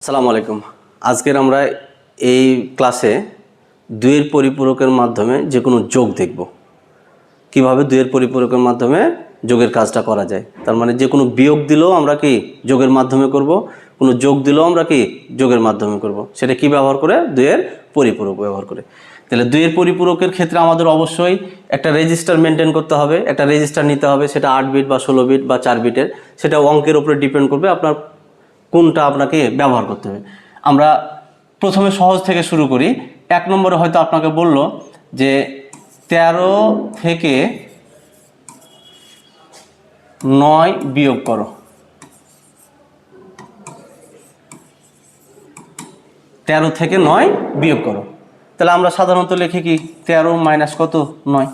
আসসালামু আলাইকুম। আজকের আমরা এই ক্লাসে দুইয়ের পরিপূরকের মাধ্যমে যে কোনো যোগ দেখব। কিভাবে দুইয়ের পরিপূরকের মাধ্যমে যোগের কাজটা করা যায়। তার মানে যে কোনো বিয়োগ দিলেও আমরা কি যোগের মাধ্যমে করব, কোনো যোগ দিলেও আমরা কি যোগের মাধ্যমে করব। সেটা কি ব্যবহার করে? দুইয়ের পরিপূরক ব্যবহার করে। তাহলে দুইয়ের পরিপূরকের ক্ষেত্রে আমাদের অবশ্যই একটা রেজিস্টার মেনটেন করতে হবে, একটা রেজিস্টার নিতে হবে, সেটা 8 বিট বা 16 বিট বা 4 বিটের। সেটা অঙ্কের উপরে ডিপেন্ড করবে আপনার কোনটা আপনাকে ব্যবহার করতে হবে। আমরা প্রথমে সহজ থেকে শুরু করি। 1 নম্বরে হয়তো আপনাকে বলল যে 13 থেকে 9 বিয়োগ করো। 13 থেকে 9 বিয়োগ করো। তাহলে আমরা সাধারণত লিখি কি 13 মাইনাস কত 9।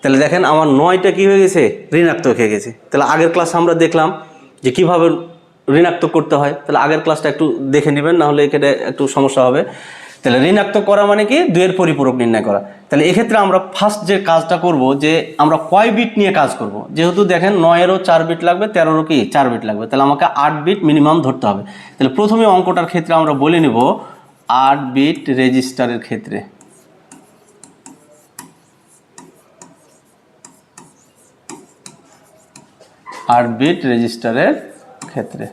তাহলে দেখেন আমার 9টা কি হয়ে গেছে? ঋণাত্মক হয়ে গেছে। তাহলে আগের ক্লাসে আমরা দেখলাম যে কিভাবে ঋণাত্মক করতে হয়। তাহলে আগের ক্লাসটা একটু দেখে নেবেন, না হলে এখানে একটু সমস্যা হবে। তাহলে ঋণাত্মক করা মানে কি? দুইয়ের পরিপূরক নির্ণয় করা। তাহলে এক্ষেত্রে আমরা ফার্স্ট যে কাজটা করব যে আমরা কয় বিট নিয়ে কাজ করব। যেহেতু দেখেন 9-এরও 4 বিট লাগবে, 13-এরও কি 4 বিট লাগবে, তাহলে আমাকে 8 বিট মিনিমাম ধরতে হবে। তাহলে প্রথমে অঙ্কটার ক্ষেত্রে আমরা বলে নিব 8 বিট রেজিস্টারের ক্ষেত্রে। আর বিট রেজিস্টারের ক্ষেত্রে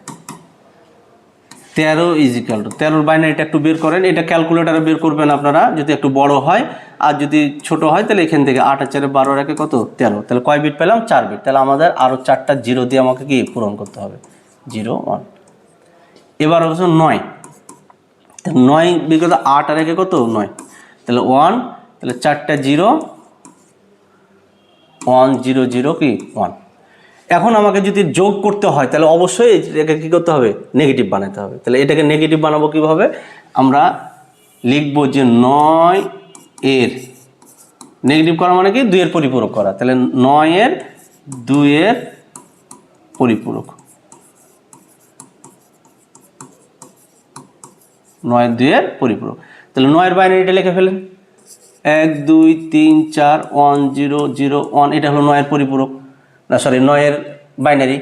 13 ইজিক্যাল টু 13 বাইনারিটা একটু বের করেন। এটা ক্যালকুলেটারে বের করবেন আপনারা যদি একটু বড় হয়, আর যদি ছোট হয় তাহলে এখান থেকে 8 আর 4 12 রাখে কত 13। তাহলে কয় বিট পেলাম? 4 বিট। তাহলে আমাদের আরও 4টা জিরো দিয়ে আমাকে কি পূরণ করতে হবে, 0 1। এবার হচ্ছে 9, 9 বিগত 8 আর একে কত 9, তাহলে 1। তাহলে 4টা 0 1 0 0 কি 1। এখন আমাকে যদি যোগ করতে হয় তাহলে অবশ্যই এটাকে কী করতে হবে? নেগেটিভ বানাতে হবে। তাহলে এটাকে নেগেটিভ বানাবো কীভাবে? আমরা লিখব যে 9 এর নেগেটিভ করা মানে কি? 2-এর পরিপূরক করা। তাহলে 9 এর 2-এর পরিপূরক, 9 2-এর পরিপূরক। তাহলে 9-এর বাইনারিটা লিখে ফেলেন 1 2 3 4 1 0 0 1। এটা হলো 9-এর পরিপূরক, না সরি 9-এর বাইনারি।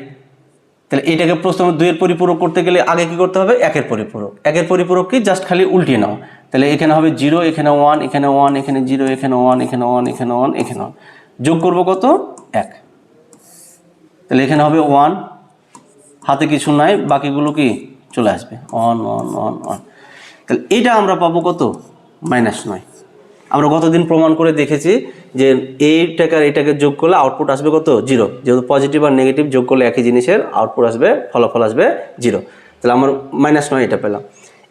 তাহলে এটাকে প্রথমে 2-এর পরিপূরক করতে গেলে আগে কি করতে হবে? 1-এর পরিপূরক। 1-এর পরিপূরক কি? জাস্ট খালি উল্টিয়ে নাও। তাহলে এখানে হবে 0, এখানে 1, এখানে 1, এখানে 0, এখানে 1, এখানে 1, এখানে 1, এখানে 1। যোগ করব কত? 1। তাহলে এখানে হবে 1, হাতে কিছু নাই, বাকিগুলো কি চলে আসবে 1 1 1 1। তাহলে এটা আমরা পাবো কত? -9। আমরা গতদিন প্রমাণ করে দেখেছি যে এইটাকে আর এটাকে যোগ করলে আউটপুট আসবে কত? 0। যেহেতু পজিটিভ আর নেগেটিভ যোগ করলে একই জিনিসের আউটপুট আসবে, ফলাফল আসবে 0। তাহলে আমার -9 এটা পেলাম।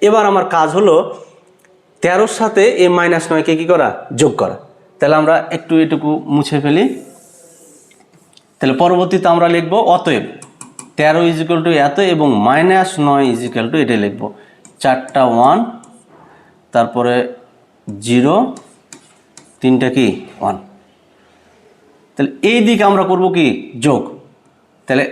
এবার আমার কাজ হলো 13-র সাথে এই -9কে কী করা? যোগ করা। তাহলে আমরা একটু এটুকু মুছে ফেলি। তাহলে পরবর্তীতে আমরা লিখব অতএব 13 ইজিক্যাল টু এত এবং -9 ইজিক্যাল টু এটা লিখব 4টা 1, তারপরে 0, 3টা কি 1। তাহলে এই দিকে আমরা করব কি? যোগ। তাহলে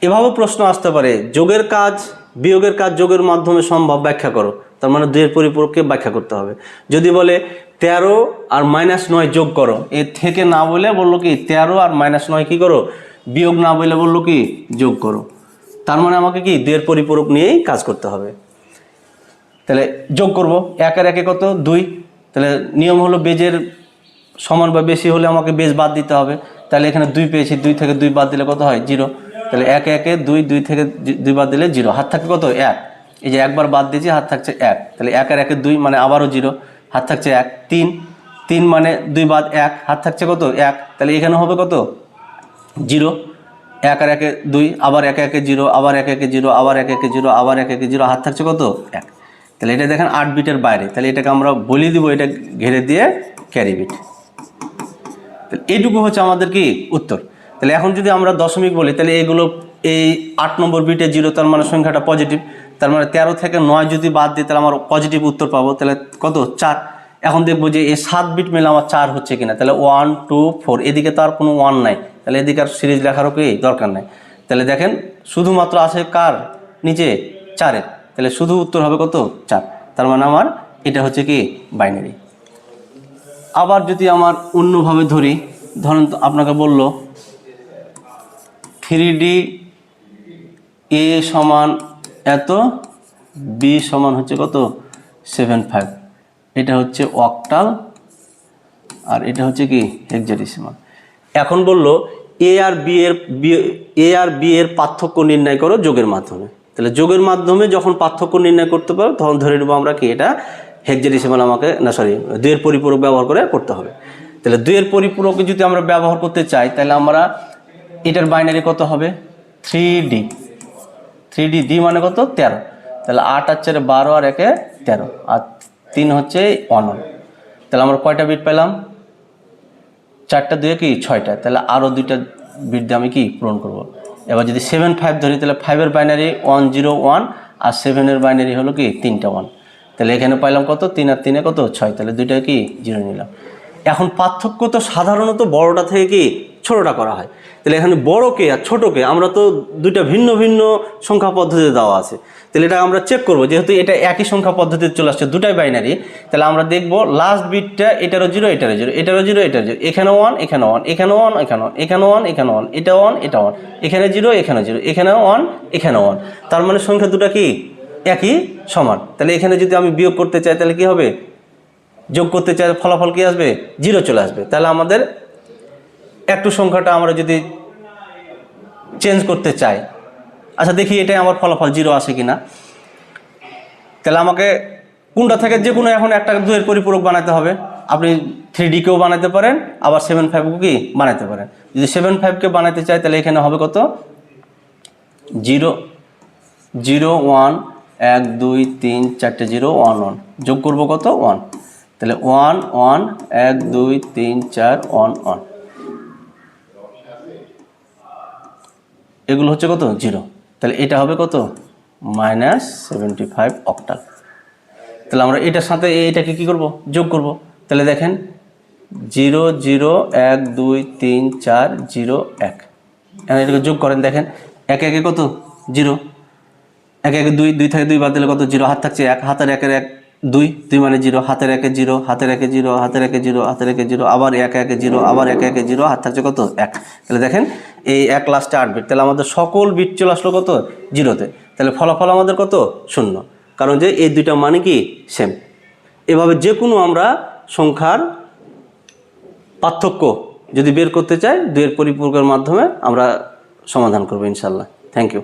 এভাবে প্রশ্ন আসতে পারে যোগের কাজ বিয়োগের কাজ যোগের মাধ্যমে সম্ভব, ব্যাখ্যা করো। তার মানে 2-এর পরিপূরককে ব্যাখ্যা করতে হবে। যদি বলে 13 আর -9 যোগ করো, এর থেকে না বলে বললো কি 13 আর -9 কি করো? বিয়োগ। না বলে বললো কি যোগ করো। তার মানে আমাকে কি 2-এর পরিপূরক নিয়েই কাজ করতে হবে। তাহলে যোগ করব 1 আর 1 কত 2। তাহলে নিয়ম হলো বেজের সমান বা বেশি হলে আমাকে বেজ বাদ দিতে হবে। তাহলে এখানে 2 পেয়েছি, 2 থেকে 2 বাদ দিলে কত হয়? 0। তাহলে 1 1 2, 2 থেকে 2 বাদ দিলে 0। হাত থাকে কত? 1। এই যে একবার বাদ দিয়েছি, হাত থাকছে 1। তাহলে 1 আর 1 2 মানে আবারও 0, হাত থাকছে 1। 3 3 মানে 2 বাদ 1, হাত থাকছে কত? 1। তাহলে এখানে হবে কত? 0। 1 আর 1 2, আবার 1 1 0, আবার 1 1 0, আবার 1 1 0, আবার 1 1 0, হাত থাকছে কত? 1। তাহলে এটা দেখেন 8 বিটের বাইরে। তাহলে এটাকে আমরা বলে দিব, এটা ঘেরে দিয়ে ক্যারি বিট। তাহলে এইটুকু হচ্ছে আমাদের কি উত্তর। তাহলে এখন যদি আমরা দশমিক বলি তাহলে এইগুলো এই 8 নম্বর বিটে 0, তার মানে সংখ্যাটা পজিটিভ। তার মানে 13 থেকে 9 যদি বাদ দিই তাহলে আমার পজিটিভ উত্তর পাবো। তাহলে কত? 4। এখন দেখবো যে এই 7 বিট মিলে আমার 4 হচ্ছে কিনা। তাহলে 1 2 4, এদিকে তো আর কোনো 1 নাই, তাহলে এদিকে আর সিরিজ লেখারও কি দরকার নাই। তাহলে দেখেন শুধুমাত্র আছে কার নিচে? 4-এর। তাহলে শুধু উত্তর হবে কত? 4। তার মানে আমার এটা হচ্ছে কি বাইনারি। আবার যদি আমার অন্যভাবে ধরি, ধরেন আপনাকে বলল 3D a সমান এত বি সমান হচ্ছে কত 75, এটা হচ্ছে অক্টাল আর এটা হচ্ছে কি হেক্সাডেসিমাল। এখন বলল এ আর বি এর পার্থক্য নির্ণয় করো যোগের মাধ্যমে। তাহলে যোগের মাধ্যমে যখন পার্থক্য নির্ণয় করতে পারো তখন ধরে নেবো আমরা কি এটা হেক্সাডেসিমাল আমাকে দুইয়ের পরিপূরক ব্যবহার করে করতে হবে। তাহলে দুইয়ের পরিপূরকে যদি আমরা ব্যবহার করতে চাই তাহলে আমরা এটার বাইনারি কত হবে 3D, 3D মানে কত 13, তাহলে 8 আর 4 12 আর 1 13 আর 3 হচ্ছে 1, তাহলে আমরা কয়টা বিট পেলাম 4টা 2 কি 6টা, তাহলে আরও 2টা বিট দিয়ে আমি কি পূরণ করব। এবার যদি 7 5 ধরি তাহলে 5-এর বাইনারি 1 0 1 আর 7-এর বাইনারি হলো কি 3টা 1, তাহলে এখানে পাইলাম কত 3 আর 3 কত 6, তাহলে 2টা কি 0 নিলাম। এখন পার্থক্য তো সাধারণত বড়টা থেকে কি ছোটটা করা হয়, তাহলে এখানে বড়কে আর ছোটকে আমরা তো দুইটা ভিন্ন ভিন্ন সংখ্যা পদ্ধতিতে দেওয়া আছে, তাহলে এটা আমরা চেক করব। যেহেতু এটা একই সংখ্যা পদ্ধতিতে চলে আসছে দুটাই বাইনারি, তাহলে আমরা দেখব লাস্ট বিটটা এটারও 0 এটারও 0 এটারও 0 এটারও 0, এখানে 1 এখানে 1 এখানে 1 এখানে 1 এখানে 1 এখানে 1 এটা 1 এটা 1 এখানে 0 এখানে 0 এখানে 1 এখানে 1, তার মানে সংখ্যা দুটা কি একই সমান। তাহলে এখানে যদি আমি বিয়োগ করতে চাই তাহলে কি হবে, যোগ করতে চাই ফলাফল কি আসবে 0 চলে আসবে। তাহলে আমাদের একটু সংখ্যাটা আমরা যদি চেঞ্জ করতে চাই, আচ্ছা দেখি এটাই আমার ফলাফল 0 আসে কিনা, তাহলে আমাকে কোনটা থেকে যে কোনো এখন একটা 2-এর পরিপূরক বানাতে হবে। আপনি 3D কেও বানাতে পারেন আবার 7 5 কি বানাতে পারেন। যদি 7 5-কে বানাতে চাই তাহলে এখানে হবে কত 0 0 1 1 2 3 4টে 0 1 1, যোগ করব কত 1, তাহলে 1 1 1 2 3 4 1 1, এগুলো হচ্ছে কত 0, তাহলে এটা হবে কত -75 অক্টাল। তাহলে আমরা এটার সাথে এটাকে কি করব যোগ করব, তাহলে দেখেন 0 0 1 2 3 4 0 1, এখন এটাকে যোগ করেন, দেখেন 1 1 কত 0, 1 1 2 2 থেকে 2 বাদ দিলে কত 0, হাত থাকছে 1, হাতের 1 1 2 2 মানে 0, হাতের 1 0 হাতের 1 0 হাতের 1 0 হাতের 1 0 আবার 1 1 0 আবার 1 1 0, হাত থাকছে কত 1। তাহলে দেখেন এই 1 লাস্টে 8 বিট, তাহলে আমাদের সকল বিট চলে আসলো কত 0-তে, তাহলে ফলাফল আমাদের কত 0, কারণ যে এই দুইটা মানে কি সেম। এভাবে যে কোনো আমরা সংখ্যার পার্থক্য যদি বের করতে চাই 2-এর পরিপূরকের মাধ্যমে আমরা সমাধান করব ইনশাআল্লাহ। Thank you.